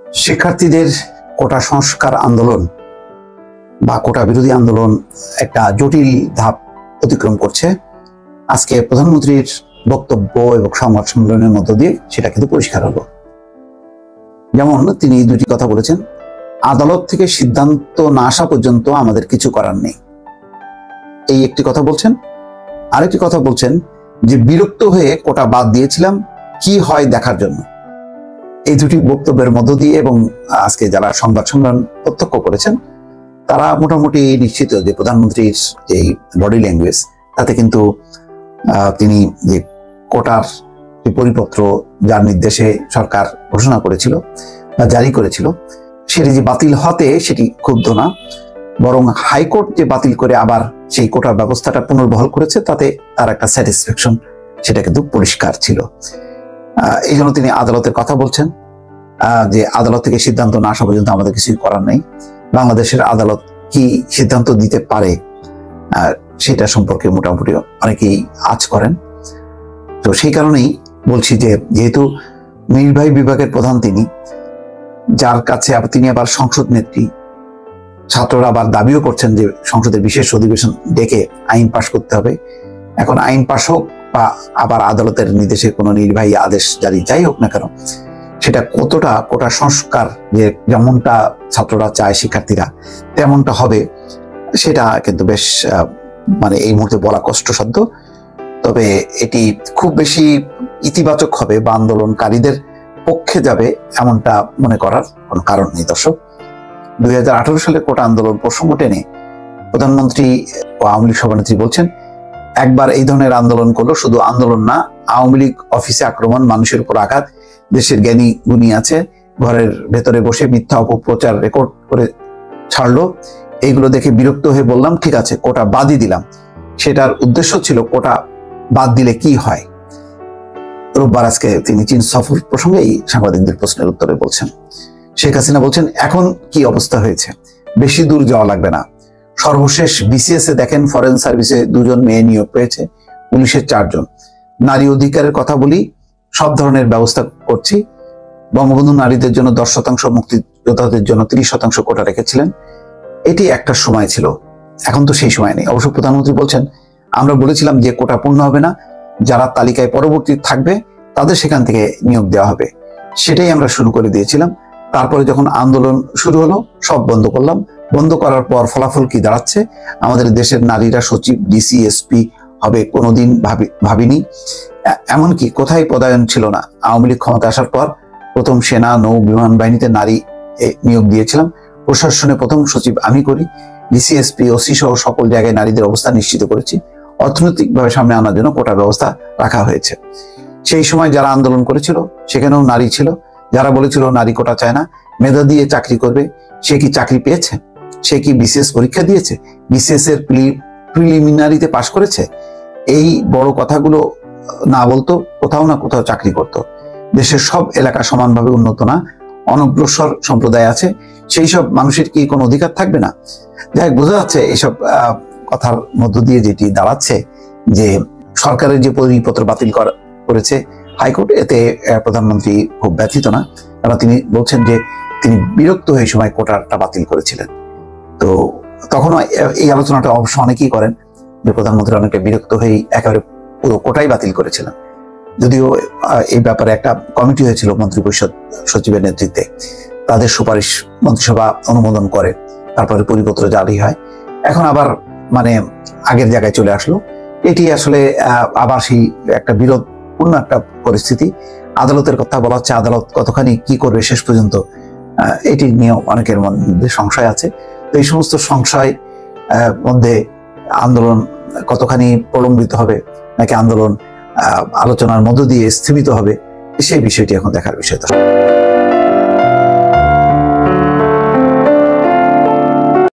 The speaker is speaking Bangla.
শিক্ষার্থীদের কোটা সংস্কার আন্দোলন বা কোটা বিরোধী আন্দোলন একটা জটিল ধাপ অতিক্রম করছে। আজকে প্রধানমন্ত্রীর বক্তব্য এবং সংবাদ সম্মেলনের মধ্য দিয়ে সেটা কিন্তু পরিষ্কার হলো। যেমন তিনি দুটি কথা বলেছেন, আদালত থেকে সিদ্ধান্ত না আসা পর্যন্ত আমাদের কিছু করার নেই, এই একটি কথা বলছেন। আরেকটি কথা বলছেন যে বিরক্ত হয়ে কোটা বাদ দিয়েছিলাম, কি হয় দেখার জন্য। এই দুটি বক্তব্যের মধ্য দিয়ে এবং আজকে যারা সংবাদ সম্মেলন প্রত্যক্ষ করেছেন তারা মোটামুটি নিশ্চিত যে প্রধানমন্ত্রীর যে বডি ল্যাঙ্গুয়েজ তাতে কিন্তু তিনি যে কোটার পরিপত্র যার নির্দেশে সরকার ঘোষণা করেছিল বা জারি করেছিল সেটি যে বাতিল হতে সেটি ক্ষুব্ধ না, বরং হাইকোর্ট যে বাতিল করে আবার সেই কোটার ব্যবস্থাটা পুনর্বহাল করেছে তাতে তার একটা স্যাটিসফ্যাকশন সেটা কিন্তু পরিষ্কার ছিল। এই জন্য তিনি আদালতের কথা বলছেন যে আদালত থেকে সিদ্ধান্ত না আসা পর্যন্ত আমাদের কিছুই করার নেই। বাংলাদেশের আদালত কি সিদ্ধান্ত দিতে পারে সেটা সম্পর্কে মোটামুটি অনেকেই আজ করেন। তো সেই কারণেই বলছি যে যেহেতু নির্বাহী বিভাগের প্রধান তিনি, যার কাছে তিনি আবার সংসদ নেত্রী, ছাত্ররা আবার দাবিও করছেন যে সংসদের বিশেষ অধিবেশন ডেকে আইন পাশ করতে হবে। এখন আইন পাশ হোক বা আবার আদালতের নির্দেশে কোনো নির্বাহী আদেশ জারি যাই হোক না কেন, সেটা কতটা কোটা সংস্কার যে যেমনটা ছাত্ররা চায় শিক্ষার্থীরা তেমনটা হবে সেটা কিন্তু বেশ মানে এই মুহূর্তে বলা কষ্টসাধ্য। তবে এটি খুব বেশি ইতিবাচক হবে বা আন্দোলনকারীদের পক্ষে যাবে এমনটা মনে করার কোনো কারণ নেই। দর্শক, 2018 সালে কোটা আন্দোলন প্রসঙ্গ টেনে প্রধানমন্ত্রী ও আওয়ামী লীগ সভানেত্রী বলছেন, একবার এই ধরনের আন্দোলন করলো, শুধু আন্দোলন না, আওয়ামী লীগ অফিসে আক্রমণ, মানুষের উপর আঘাত, দেশের জ্ঞানী গুণী আছে ঘরের ভেতরে বসে মিথ্যা অপপ্রচার রেকর্ড করে ছাড়লো। এইগুলো দেখে বিরক্ত হয়ে বললাম, ঠিক আছে কোটা বাদই দিলাম। সেটার উদ্দেশ্য ছিল কোটা বাদ দিলে কি হয়। রোববার আজকে তিনি চীন সফর প্রসঙ্গে এই সাংবাদিকদের প্রশ্নের উত্তরে বলছেন। শেখ হাসিনা বলছেন, এখন কি অবস্থা হয়েছে, বেশি দূর যাওয়া লাগবে না। সর্বশেষ বিসিএস এ দেখেন, ফরেন সার্ভিসে 2 জন মেয়ে নিয়োগ পেয়েছে, পুলিশের 4 জন। নারী অধিকারের কথা বলি, সব ধরনের ব্যবস্থা করছি। বঙ্গবন্ধু নারীদের জন্য 10%, মুক্তিযোদ্ধাদের জন্য 30% কোটা রেখেছিলেন। এটি একটা সময় ছিল, এখন তো সেই সময় নেই। অবশ্য প্রধানমন্ত্রী বলছেন, আমরা বলেছিলাম যে কোটা পূর্ণ হবে না, যারা তালিকায় পরবর্তী থাকবে তাদের সেখান থেকে নিয়োগ দেওয়া হবে, সেটাই আমরা শুরু করে দিয়েছিলাম। তারপরে যখন আন্দোলন শুরু হলো সব বন্ধ করলাম। বন্ধ করার পর ফলাফল কি দাঁড়াচ্ছে, আমাদের দেশের নারীরা সচিব, ডিসি, এসপি হবে কোনোদিন ভাবিনি। এমনকি কোথায় পদায়ন ছিল না। আওয়ামী লীগ ক্ষমতা আসার পর প্রথম সেনা, নৌ, বিমান বাহিনীতে নারী নিয়োগ দিয়েছিলাম। প্রশাসনে প্রথম সচিব আমি করি। ডিসি, এসপি, ওসি সহ সকল জায়গায় নারীদের অবস্থা নিশ্চিত করেছি। অর্থনৈতিকভাবে সামনে আনার জন্য কোটা ব্যবস্থা রাখা হয়েছে। সেই সময় যারা আন্দোলন করেছিল সেখানেও নারী ছিল। যারা বলেছিল নারী কোটা চায় না, মেধা দিয়ে চাকরি করবে, সে কি চাকরি পেয়েছে? সে কি বিসিএস পরীক্ষা দিয়েছে? বিসিএস এর প্রিলিমিনারিতে পাশ করেছে? এই বড় কথাগুলো না বলতো, কোথাও না কোথাও চাকরি করত। দেশের সব এলাকা সমানভাবে উন্নত না, অনগ্রসর সম্প্রদায় আছে, সেই সব মানুষের কি কোনো অধিকার থাকবে না? যাই বোঝা যাচ্ছে এইসব কথার মধ্য দিয়ে যেটি দাঁড়াচ্ছে যে সরকারের যে পরিপত্র বাতিল করেছে হাইকোর্ট, এতে প্রধানমন্ত্রী খুব ব্যথিত না, কারণ তিনি বলছেন যে তিনি বিরক্ত হয়ে সময় কোটাটা বাতিল করেছিলেন। তো তখন এই আলোচনাটা অবশ্য অনেকেই করেন যে প্রধানমন্ত্রী অনেকটা বিরক্ত হয়ে একেবারে পুরো কোটাই বাতিল করেছিলেন। যদিও এই ব্যাপারে একটা কমিটি হয়েছিল মন্ত্রিপরিষদ সচিবের নেতৃত্বে, তাদের সুপারিশ মন্ত্রিসভা অনুমোদন করে, তারপরে পরিপত্র জারি হয়। এখন আবার মানে আগের জায়গায় চলে আসলো। এটি আসলে আবার সেই একটা বিরোধপূর্ণ একটা পরিস্থিতি। আদালতের কথা বলা হচ্ছে, আদালত কতখানি কি করবে শেষ পর্যন্ত, এটি নিয়ে অনেকের মধ্যে সংশয় আছে। তো এই সমস্ত সংশয় মধ্যে আন্দোলন কতখানি প্রলম্বিত হবে নাকি আন্দোলন আলোচনার মধ্য দিয়ে স্থিমিত হবে, সেই বিষয়টি এখন দেখার বিষয়।